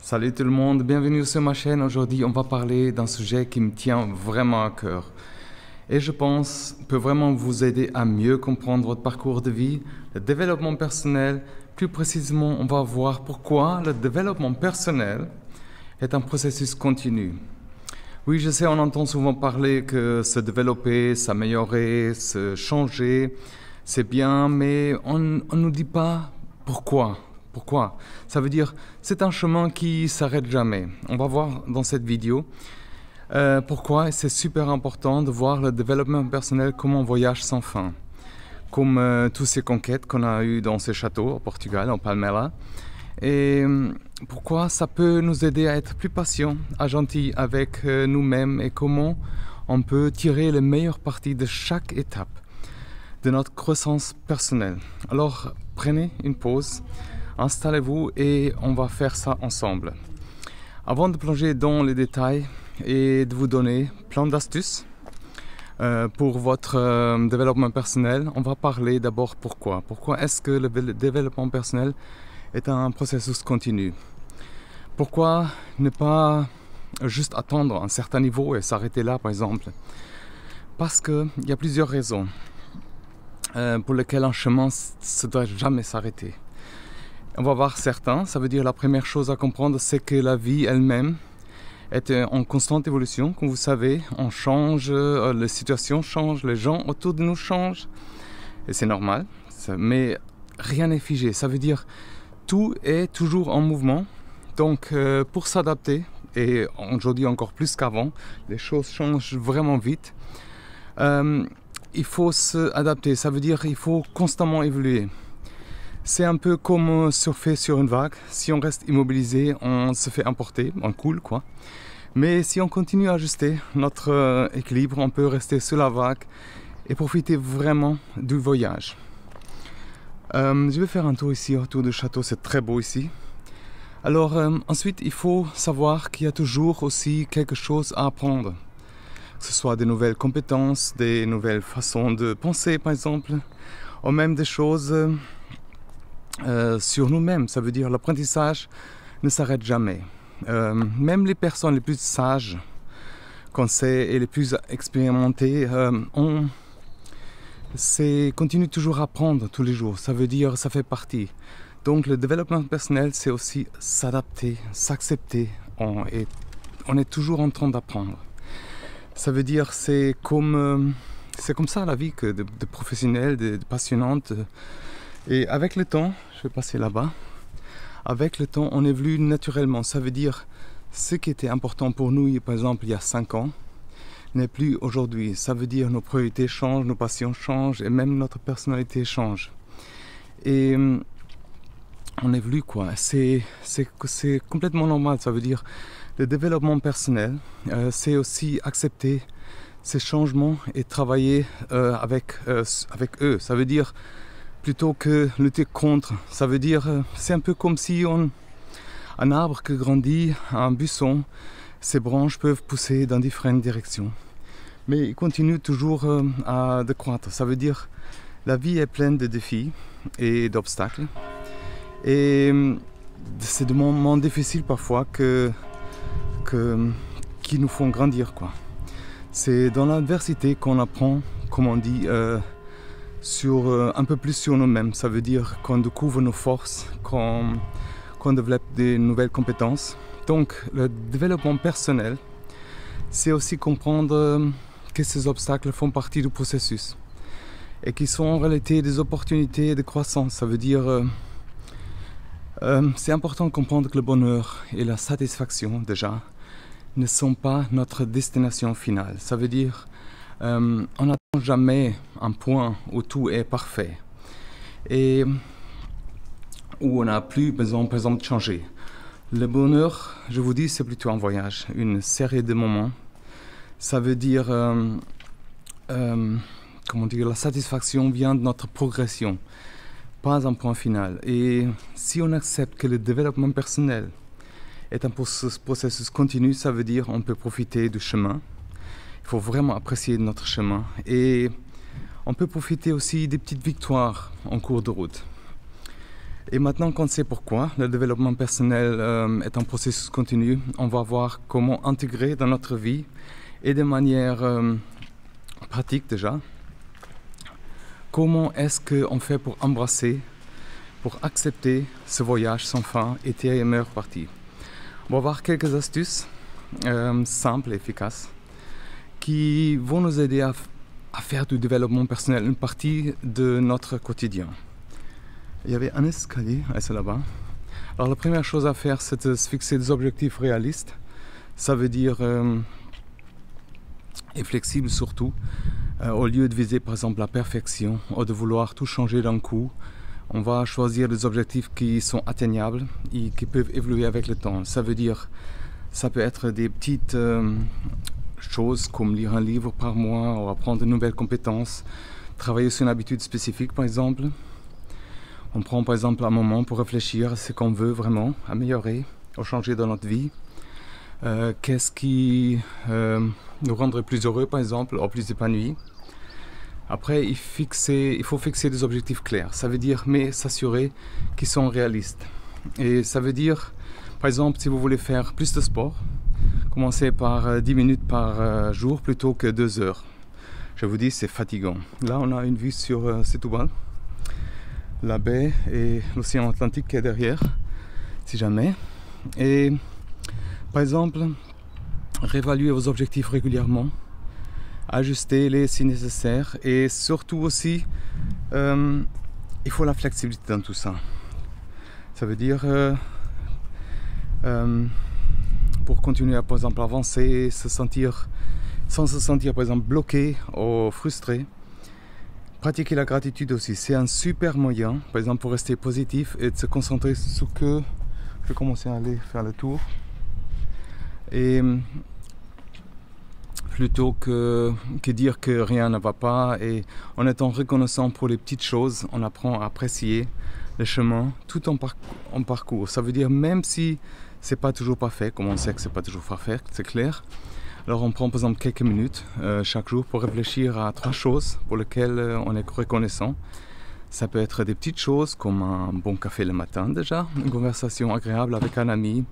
Salut tout le monde, bienvenue sur ma chaîne. Aujourd'hui, on va parler d'un sujet qui me tient vraiment à cœur. Et je pense peut vraiment vous aider à mieux comprendre votre parcours de vie, le développement personnel. Plus précisément, on va voir pourquoi le développement personnel est un processus continu. Oui, je sais, on entend souvent parler que se développer, s'améliorer, se changer, c'est bien, mais on ne nous dit pas pourquoi. Pourquoi? Ça veut dire c'est un chemin qui s'arrête jamais. On va voir dans cette vidéo pourquoi c'est super important de voir le développement personnel comme un voyage sans fin. Comme toutes ces conquêtes qu'on a eues dans ces châteaux au Portugal, en Palmela. Et pourquoi ça peut nous aider à être plus patients, à gentils avec nous-mêmes et comment on peut tirer les meilleures parties de chaque étape de notre croissance personnelle. Alors prenez une pause. Installez-vous et on va faire ça ensemble. Avant de plonger dans les détails et de vous donner plein d'astuces pour votre développement personnel, on va parler d'abord pourquoi. Pourquoi est-ce que le développement personnel est un processus continu? Pourquoi ne pas juste attendre un certain niveau et s'arrêter là par exemple? Parce qu'il y a plusieurs raisons pour lesquelles un chemin ne doit jamais s'arrêter. On va voir certains, ça veut dire la première chose à comprendre, c'est que la vie elle-même est en constante évolution. Comme vous savez, on change, les situations changent, les gens autour de nous changent, et c'est normal, mais rien n'est figé. Ça veut dire tout est toujours en mouvement, donc pour s'adapter, et aujourd'hui encore plus qu'avant, les choses changent vraiment vite. Il faut s'adapter, ça veut dire qu'il faut constamment évoluer. C'est un peu comme surfer sur une vague. Si on reste immobilisé, on se fait emporter, on coule quoi. Mais si on continue à ajuster notre équilibre, on peut rester sur la vague et profiter vraiment du voyage. Je vais faire un tour ici autour du château, c'est très beau ici. Alors ensuite, il faut savoir qu'il y a toujours aussi quelque chose à apprendre. Que ce soit des nouvelles compétences, des nouvelles façons de penser par exemple, ou même des choses sur nous-mêmes. Ça veut dire l'apprentissage ne s'arrête jamais. Même les personnes les plus sages qu'on sait et les plus expérimentées continuent toujours à apprendre tous les jours. Ça veut dire ça fait partie. Donc le développement personnel, c'est aussi s'adapter, s'accepter. On est toujours en train d'apprendre. Ça veut dire c'est comme ça la vie que de professionnels, de passionnantes. Et avec le temps, je vais passer là-bas, avec le temps on évolue naturellement. Ça veut dire ce qui était important pour nous, par exemple il y a 5 ans, n'est plus aujourd'hui. Ça veut dire nos priorités changent, nos passions changent et même notre personnalité change. Et on évolue quoi. C'est complètement normal. Ça veut dire le développement personnel, c'est aussi accepter ces changements et travailler avec eux. Ça veut dire plutôt que lutter contre. Ça veut dire, c'est un peu comme si un arbre qui grandit, un buisson, ses branches peuvent pousser dans différentes directions. Mais il continue toujours à croître. Ça veut dire, la vie est pleine de défis et d'obstacles. Et c'est des moments difficiles parfois qui nous font grandir, quoi. C'est dans l'adversité qu'on apprend, comme on dit, un peu plus sur nous-mêmes. Ça veut dire qu'on découvre nos forces, qu'on développe des nouvelles compétences. Donc le développement personnel, c'est aussi comprendre que ces obstacles font partie du processus et qui sont en réalité des opportunités de croissance. Ça veut dire c'est important de comprendre que le bonheur et la satisfaction déjà ne sont pas notre destination finale. Ça veut dire on n'atteint jamais un point où tout est parfait et où on n'a plus besoin, par exemple, de changer. Le bonheur, je vous dis, c'est plutôt un voyage, une série de moments. Ça veut dire, comment dire, la satisfaction vient de notre progression, pas un point final. Et si on accepte que le développement personnel est un processus continu, ça veut dire qu'on peut profiter du chemin. Il faut vraiment apprécier notre chemin et on peut profiter aussi des petites victoires en cours de route. Et maintenant qu'on sait pourquoi le développement personnel est un processus continu, on va voir comment intégrer dans notre vie et de manière pratique déjà, comment est-ce qu'on fait pour embrasser, pour accepter ce voyage sans fin et tirer la meilleure partie. On va voir quelques astuces simples et efficaces qui vont nous aider à faire du développement personnel une partie de notre quotidien. Il y avait un escalier, c'est là-bas. Alors la première chose à faire, c'est de se fixer des objectifs réalistes. Ça veut dire, et flexible surtout, au lieu de viser par exemple la perfection ou de vouloir tout changer d'un coup, on va choisir des objectifs qui sont atteignables et qui peuvent évoluer avec le temps. Ça veut dire, ça peut être des petites choses comme lire un livre par mois ou apprendre de nouvelles compétences, travailler sur une habitude spécifique par exemple. On prend par exemple un moment pour réfléchir à ce qu'on veut vraiment améliorer ou changer dans notre vie. Qu'est-ce qui nous rendrait plus heureux par exemple ou plus épanoui. Après, il faut fixer des objectifs clairs. Ça veut dire, mais s'assurer qu'ils sont réalistes. Et ça veut dire, par exemple, si vous voulez faire plus de sport, commencez par 10 minutes par jour plutôt que 2 heures. Je vous dis, c'est fatigant. Là, on a une vue sur Setúbal, la baie et l'océan Atlantique qui est derrière, si jamais. Et par exemple, réévaluer vos objectifs régulièrement, ajuster-les si nécessaire et surtout aussi, il faut la flexibilité dans tout ça. Ça veut dire, pour continuer à par exemple avancer, sans se sentir par exemple bloqué ou frustré, pratiquer la gratitude aussi, c'est un super moyen, par exemple pour rester positif et de se concentrer sur que je vais commencer à aller faire le tour. Et plutôt que dire que rien ne va pas, et en étant reconnaissant pour les petites choses, on apprend à apprécier le chemin tout en parcours. Ça veut dire même si c'est pas toujours parfait, comme on sait que c'est pas toujours parfait, c'est clair. Alors on prend par exemple quelques minutes chaque jour pour réfléchir à 3 choses pour lesquelles on est reconnaissant. Ça peut être des petites choses comme un bon café le matin déjà, une conversation agréable avec un ami,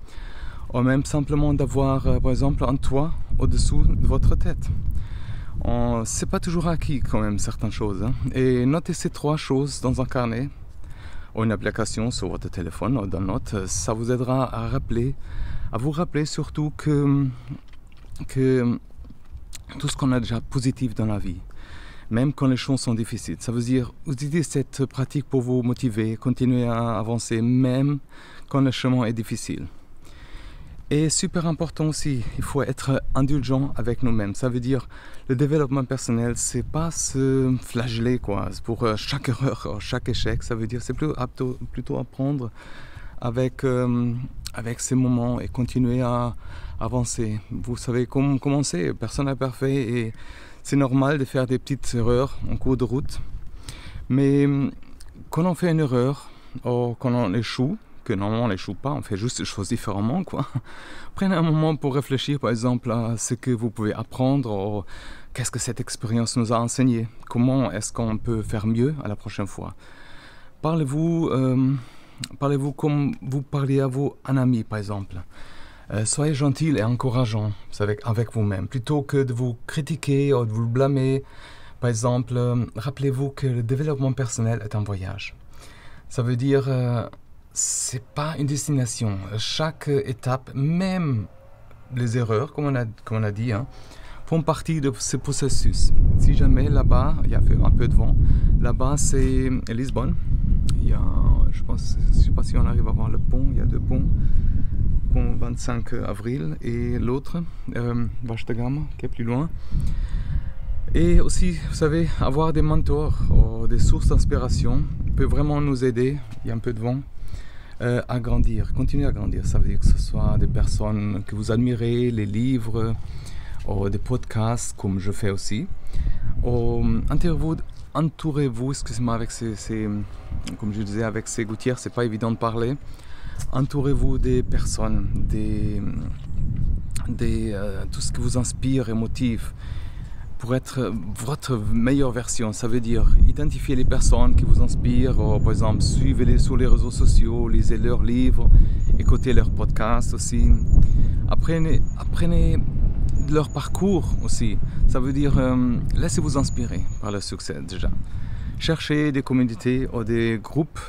ou même simplement d'avoir par exemple un toit au-dessous de votre tête. C'est pas toujours acquis quand même certaines choses. Hein. Et notez ces 3 choses dans un carnet ou une application sur votre téléphone ou dans Notes, ça vous aidera à vous rappeler surtout que tout ce qu'on a déjà positif dans la vie, même quand les choses sont difficiles. Ça veut dire, utilisez cette pratique pour vous motiver, continuer à avancer, même quand le chemin est difficile. Et super important aussi, il faut être indulgent avec nous-mêmes. Ça veut dire, le développement personnel, c'est pas se flageller quoi, pour chaque erreur, chaque échec. Ça veut dire, c'est plutôt apprendre avec ces moments et continuer à avancer. Vous savez comment c'est, personne n'est parfait et c'est normal de faire des petites erreurs en cours de route. Mais quand on fait une erreur, ou quand on échoue, que normalement on n'échoue pas, on fait juste des choses différemment, quoi. Prenez un moment pour réfléchir par exemple à ce que vous pouvez apprendre, ou qu'est-ce que cette expérience nous a enseigné, comment est-ce qu'on peut faire mieux à la prochaine fois. Parlez-vous comme vous parliez à un ami par exemple. Soyez gentil et encourageant avec vous-même, plutôt que de vous critiquer ou de vous blâmer. Par exemple, rappelez-vous que le développement personnel est un voyage. Ça veut dire, c'est pas une destination. Chaque étape, même les erreurs, comme on a dit, hein, font partie de ce processus. Si jamais là-bas, il y a un peu de vent, là-bas c'est Lisbonne. Il y a, je sais pas si on arrive à voir le pont, il y a 2 ponts. Pont 25 avril et l'autre, Vasco da Gama, qui est plus loin. Et aussi, vous savez, avoir des mentors ou des sources d'inspiration peut vraiment nous aider, il y a un peu de vent, à grandir, continuer à grandir. Ça veut dire que ce soit des personnes que vous admirez, les livres, ou des podcasts, comme je fais aussi. Entourez-vous, excusez-moi, avec comme je disais, avec ces gouttières, c'est pas évident de parler. Entourez-vous des personnes, tout ce qui vous inspire et motive pour être votre meilleure version. Ça veut dire identifier les personnes qui vous inspirent, par exemple suivez-les sur les réseaux sociaux, lisez leurs livres, écoutez leurs podcasts aussi. Apprenez de leur parcours aussi. Ça veut dire laissez-vous inspirer par leur succès déjà. Cherchez des communautés ou des groupes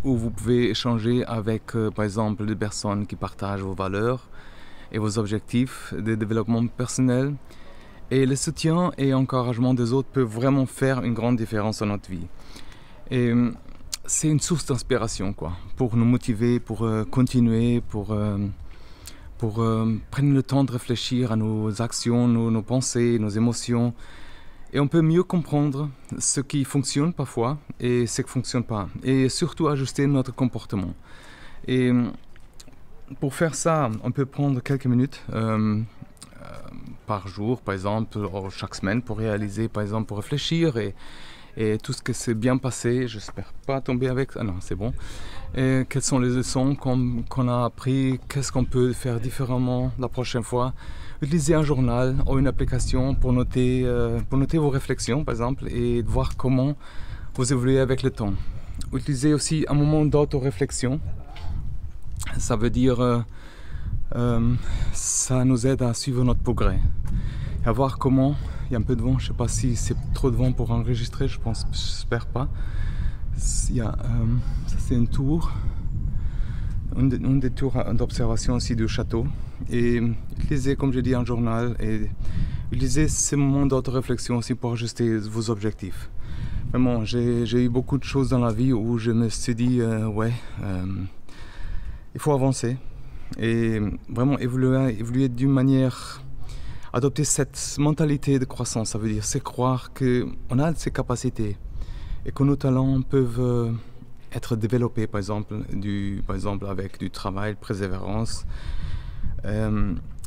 où vous pouvez échanger avec par exemple des personnes qui partagent vos valeurs et vos objectifs de développement personnel. Et le soutien et l'encouragement des autres peuvent vraiment faire une grande différence dans notre vie. Et c'est une source d'inspiration pour nous motiver, pour continuer, pour prendre le temps de réfléchir à nos actions, nos pensées, nos émotions. Et on peut mieux comprendre ce qui fonctionne parfois et ce qui ne fonctionne pas. Et surtout ajuster notre comportement. Et pour faire ça, on peut prendre quelques minutes par jour, par exemple, ou chaque semaine pour réaliser, par exemple, pour réfléchir et tout ce qui s'est bien passé. J'espère pas tomber avec... Ah non, c'est bon. Et quelles sont les leçons qu'on a appris, qu'est-ce qu'on peut faire différemment la prochaine fois. Utilisez un journal ou une application pour noter vos réflexions, par exemple, et voir comment vous évoluez avec le temps. Utilisez aussi un moment d'auto-réflexion. Ça veut dire... ça nous aide à suivre notre progrès et à voir comment. Il y a un peu de vent, je ne sais pas si c'est trop de vent pour enregistrer, j'espère pas. Ça c'est une tour, une des tours d'observation aussi du château. Et utilisez, comme je dis, un journal et utilisez ces moments d'auto-réflexion aussi pour ajuster vos objectifs. Vraiment, j'ai eu beaucoup de choses dans la vie où je me suis dit il faut avancer. Et vraiment évoluer d'une manière, adopter cette mentalité de croissance, ça veut dire c'est croire qu'on a ces capacités et que nos talents peuvent être développés, par exemple avec du travail, de persévérance.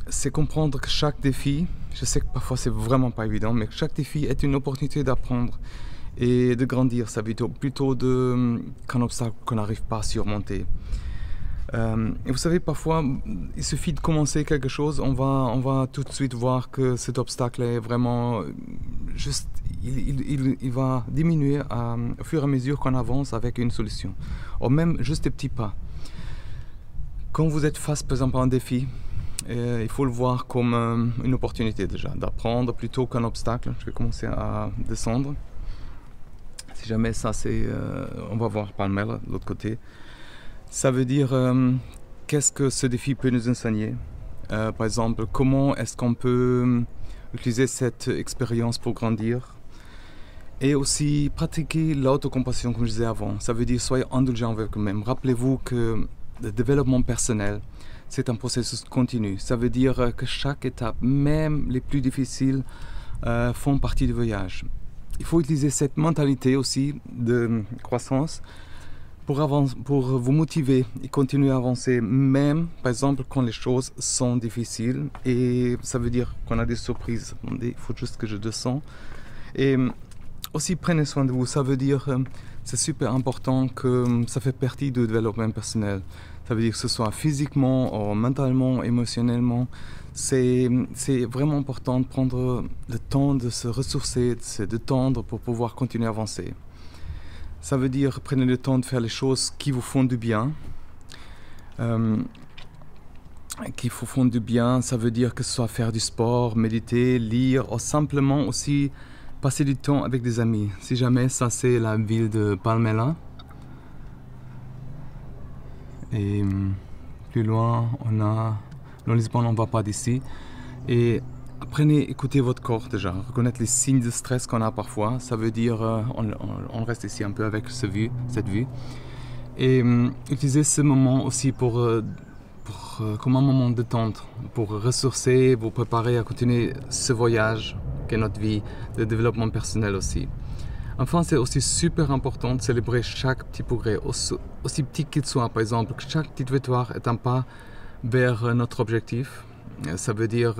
C'est comprendre que chaque défi, je sais que parfois c'est vraiment pas évident, mais que chaque défi est une opportunité d'apprendre et de grandir. Ça veut dire plutôt qu'un obstacle qu'on n'arrive pas à surmonter. Et vous savez, parfois, il suffit de commencer quelque chose, on va tout de suite voir que cet obstacle est vraiment juste, il va diminuer au fur et à mesure qu'on avance avec une solution, ou même juste des petits pas. Quand vous êtes face, par exemple, à un défi, il faut le voir comme une opportunité déjà, d'apprendre plutôt qu'un obstacle. Je vais commencer à descendre. Si jamais ça c'est, on va voir Palmer de l'autre côté. Ça veut dire qu'est-ce que ce défi peut nous enseigner. Par exemple, comment est-ce qu'on peut utiliser cette expérience pour grandir. Et aussi pratiquer l'autocompassion comme je disais avant. Ça veut dire soyez indulgent avec vous-même. Rappelez-vous que le développement personnel, c'est un processus continu. Ça veut dire que chaque étape, même les plus difficiles, font partie du voyage. Il faut utiliser cette mentalité aussi de croissance pour vous motiver et continuer à avancer, même par exemple quand les choses sont difficiles. Et ça veut dire qu'on a des surprises. Il faut juste que je descends. Et aussi prenez soin de vous. Ça veut dire c'est super important que ça fait partie du développement personnel. Ça veut dire que ce soit physiquement, ou mentalement, émotionnellement. C'est vraiment important de prendre le temps de se ressourcer, de se détendre pour pouvoir continuer à avancer. Ça veut dire prenez le temps de faire les choses qui vous font du bien. Ça veut dire que ce soit faire du sport, méditer, lire, ou simplement aussi passer du temps avec des amis. Si jamais ça c'est la ville de Palmela. Et plus loin, dans Lisbonne, on ne va pas d'ici. Et apprenez, écoutez votre corps déjà, reconnaître les signes de stress qu'on a parfois. Ça veut dire, on reste ici un peu avec cette vue. Et utilisez ce moment aussi comme un moment de détente, pour ressourcer, vous préparer à continuer ce voyage qu'est notre vie, de développement personnel aussi. Enfin, c'est aussi super important de célébrer chaque petit progrès, aussi petit qu'il soit. Par exemple, chaque petite victoire est un pas vers notre objectif. Ça veut dire,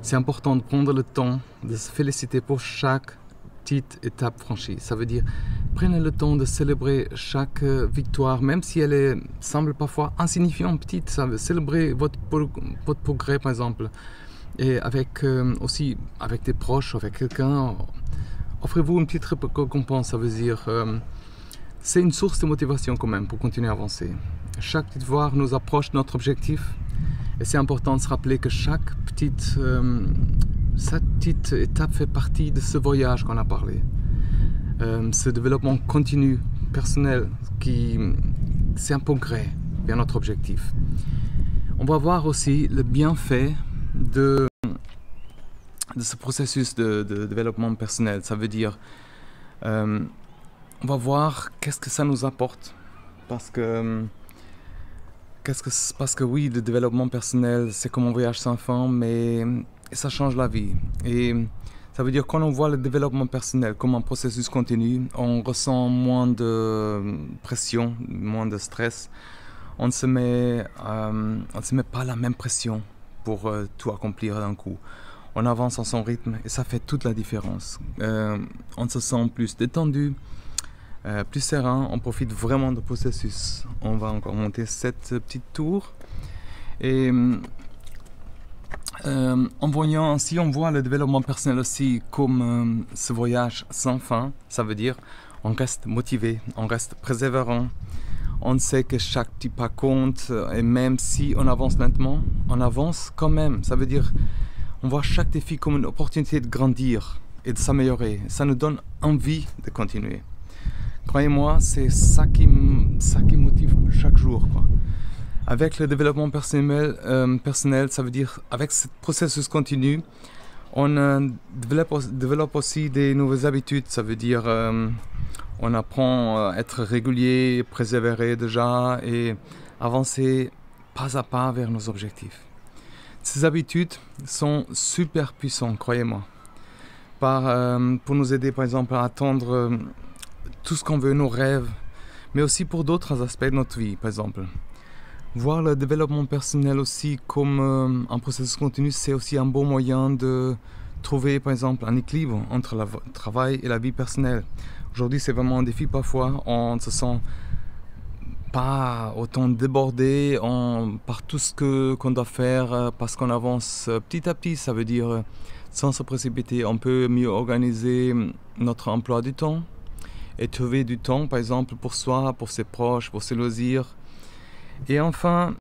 c'est important de prendre le temps de se féliciter pour chaque petite étape franchie. Ça veut dire, prenez le temps de célébrer chaque victoire, même si elle semble parfois insignifiante, petite. Ça veut célébrer votre progrès, par exemple. et avec aussi avec des proches, avec quelqu'un, offrez-vous une petite récompense, ça veut dire c'est une source de motivation quand même pour continuer à avancer. Chaque petite victoire nous approche de notre objectif et c'est important de se rappeler que chaque petite étape fait partie de ce voyage qu'on a parlé. Ce développement continu, personnel, c'est un progrès vers notre objectif. On va voir aussi le bienfait de ce processus de développement personnel. Ça veut dire, on va voir qu'est-ce que ça nous apporte. Parce que oui, le développement personnel, c'est comme un voyage sans fin, mais ça change la vie. Et ça veut dire quand on voit le développement personnel comme un processus continu, on ressent moins de pression, moins de stress. On ne se met pas la même pression pour tout accomplir d'un coup. On avance à son rythme et ça fait toute la différence. On se sent plus détendu, plus serein, on profite vraiment du processus. On va encore monter cette petite tour. Et si on voit le développement personnel aussi comme ce voyage sans fin, ça veut dire on reste motivé, on reste persévérant. On sait que chaque petit pas compte et même si on avance lentement, on avance quand même. Ça veut dire on voit chaque défi comme une opportunité de grandir et de s'améliorer. Ça nous donne envie de continuer. Croyez-moi, c'est ça qui motive chaque jour, quoi. Avec le développement personnel, ça veut dire avec ce processus continu, on développe aussi des nouvelles habitudes. Ça veut dire on apprend à être régulier, persévérer déjà et avancer pas à pas vers nos objectifs. Ces habitudes sont super puissantes, croyez-moi, pour nous aider par exemple à atteindre tout ce qu'on veut, nos rêves, mais aussi pour d'autres aspects de notre vie, par exemple. Voir le développement personnel aussi comme un processus continu, c'est aussi un bon moyen de trouver par exemple un équilibre entre le travail et la vie personnelle. Aujourd'hui, c'est vraiment un défi parfois, on ne se sent pas autant débordé par tout ce qu'on doit faire parce qu'on avance petit à petit. Ça veut dire sans se précipiter, on peut mieux organiser notre emploi du temps et trouver du temps par exemple pour soi, pour ses proches, pour ses loisirs. Et enfin,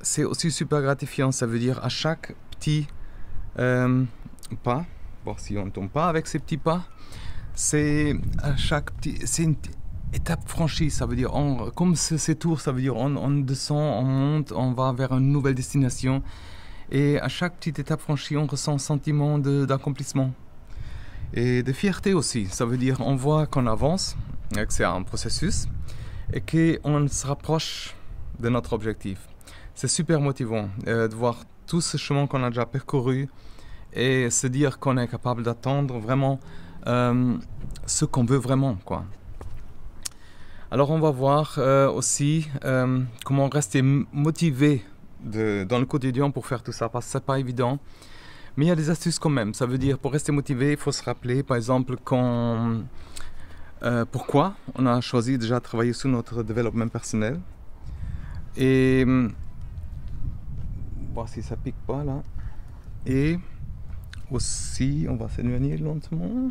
c'est aussi super gratifiant, ça veut dire à chaque petit pas, voir si on ne tombe pas avec ces petits pas, c'est une étape franchie, ça veut dire, comme ces tours, ça veut dire on descend, on monte, on va vers une nouvelle destination. Et à chaque petite étape franchie, on ressent un sentiment d'accomplissement. Et de fierté aussi, ça veut dire on voit qu'on avance, que c'est un processus, et qu'on se rapproche de notre objectif. C'est super motivant de voir tout ce chemin qu'on a déjà parcouru et se dire qu'on est capable d'atteindre vraiment ce qu'on veut vraiment, quoi. Alors on va voir aussi comment rester motivé dans le quotidien pour faire tout ça, parce que c'est pas évident. Mais il y a des astuces quand même. Ça veut dire pour rester motivé, il faut se rappeler par exemple pourquoi on a choisi déjà de travailler sur notre développement personnel. Et voir si ça pique pas là. Et aussi, on va s'éloigner lentement.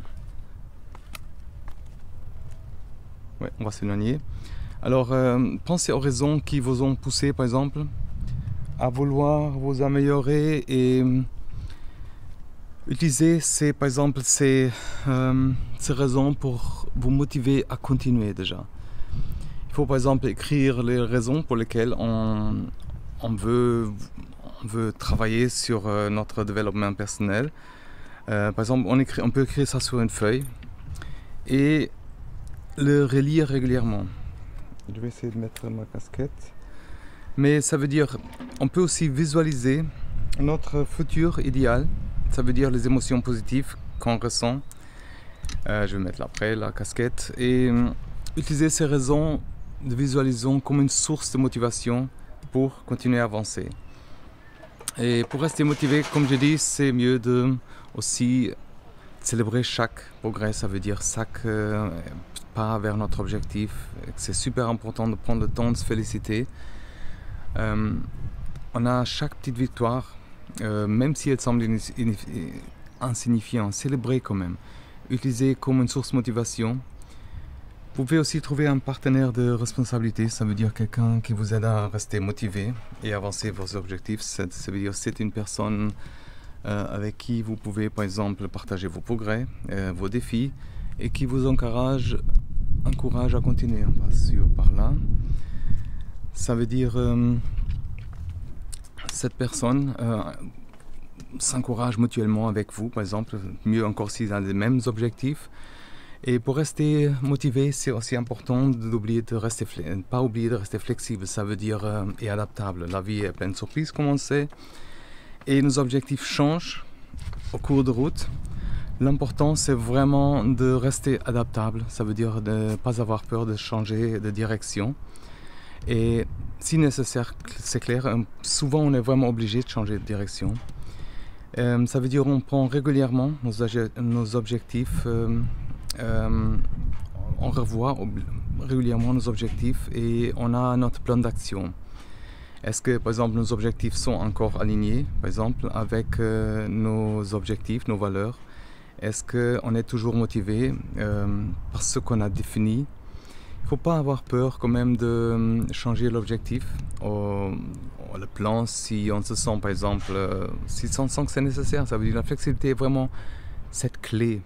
Ouais, on va s'éloigner. Alors, pensez aux raisons qui vous ont poussé, par exemple, à vouloir vous améliorer et utilisez par exemple ces raisons pour vous motiver à continuer déjà. Il faut par exemple écrire les raisons pour lesquelles on veut travailler sur notre développement personnel. Par exemple, on peut écrire ça sur une feuille et le relire régulièrement. Je vais essayer de mettre ma casquette. Mais ça veut dire, on peut aussi visualiser notre futur idéal. Ça veut dire les émotions positives qu'on ressent. Je vais mettre après la casquette et utiliser ces raisons de visualisation comme une source de motivation pour continuer à avancer. Et pour rester motivé, comme je dis, c'est mieux de aussi célébrer chaque progrès. Ça veut dire chaque pas vers notre objectif. C'est super important de prendre le temps de se féliciter. On a chaque petite victoire même si elles semblent insignifiantes, célébrez quand même. Utilisez comme une source de motivation. Vous pouvez aussi trouver un partenaire de responsabilité, ça veut dire quelqu'un qui vous aide à rester motivé et avancer vos objectifs. Ça veut dire que c'est une personne avec qui vous pouvez par exemple partager vos progrès, vos défis et qui vous encourage à continuer. On passe par là. Ça veut dire cette personne s'encourage mutuellement avec vous, par exemple, mieux encore s'ils ont les mêmes objectifs. Et pour rester motivé, c'est aussi important de ne pas oublier de rester flexible, ça veut dire et adaptable. La vie est pleine de surprises, comme on sait, et nos objectifs changent au cours de route. L'important, c'est vraiment de rester adaptable, ça veut dire de ne pas avoir peur de changer de direction. Et si nécessaire, c'est clair, souvent on est vraiment obligé de changer de direction. Ça veut dire qu'on prend régulièrement nos objectifs, on revoit régulièrement nos objectifs et on a notre plan d'action. Est-ce que par exemple nos objectifs sont encore alignés, par exemple avec nos objectifs, nos valeurs? Est-ce qu'on est toujours motivé par ce qu'on a défini? Il ne faut pas avoir peur quand même de changer l'objectif, le plan, si on se sent par exemple, si on sent que c'est nécessaire. Ça veut dire que la flexibilité est vraiment cette clé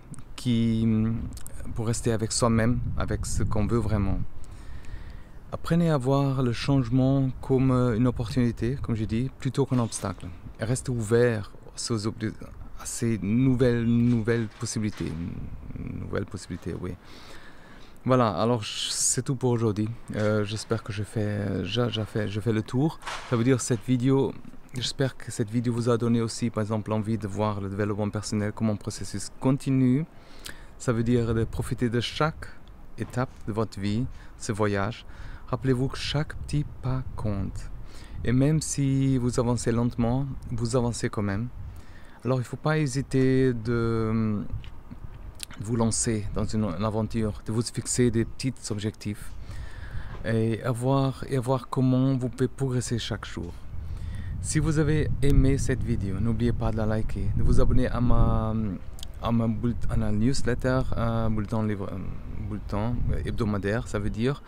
pour rester avec soi-même, avec ce qu'on veut vraiment. Apprenez à voir le changement comme une opportunité, comme j'ai dit, plutôt qu'un obstacle. Et restez ouvert à ces nouvelles possibilités. Oui. Voilà, alors c'est tout pour aujourd'hui. J'espère que je fais le tour. Ça veut dire j'espère que cette vidéo vous a donné aussi, par exemple, envie de voir le développement personnel comme un processus continu. Ça veut dire de profiter de chaque étape de votre vie, ce voyage. Rappelez-vous que chaque petit pas compte. Et même si vous avancez lentement, vous avancez quand même. Alors il ne faut pas hésiter de vous lancer dans une aventure, de vous fixer des petits objectifs et voir comment vous pouvez progresser chaque jour. Si vous avez aimé cette vidéo, n'oubliez pas de la liker, de vous abonner à ma newsletter, bulletin hebdomadaire, ça veut dire,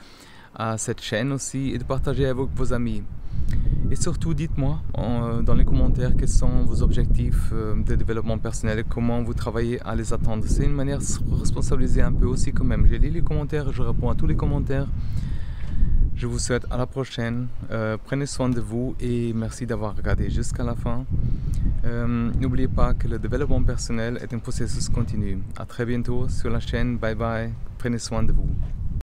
à cette chaîne aussi, et de partager avec vos amis. Et surtout, dites-moi dans les commentaires quels sont vos objectifs de développement personnel et comment vous travaillez à les atteindre. C'est une manière de se responsabiliser un peu aussi quand même. J'ai lu les commentaires, je réponds à tous les commentaires. Je vous souhaite à la prochaine. Prenez soin de vous et merci d'avoir regardé jusqu'à la fin. N'oubliez pas que le développement personnel est un processus continu. À très bientôt sur la chaîne. Bye bye. Prenez soin de vous.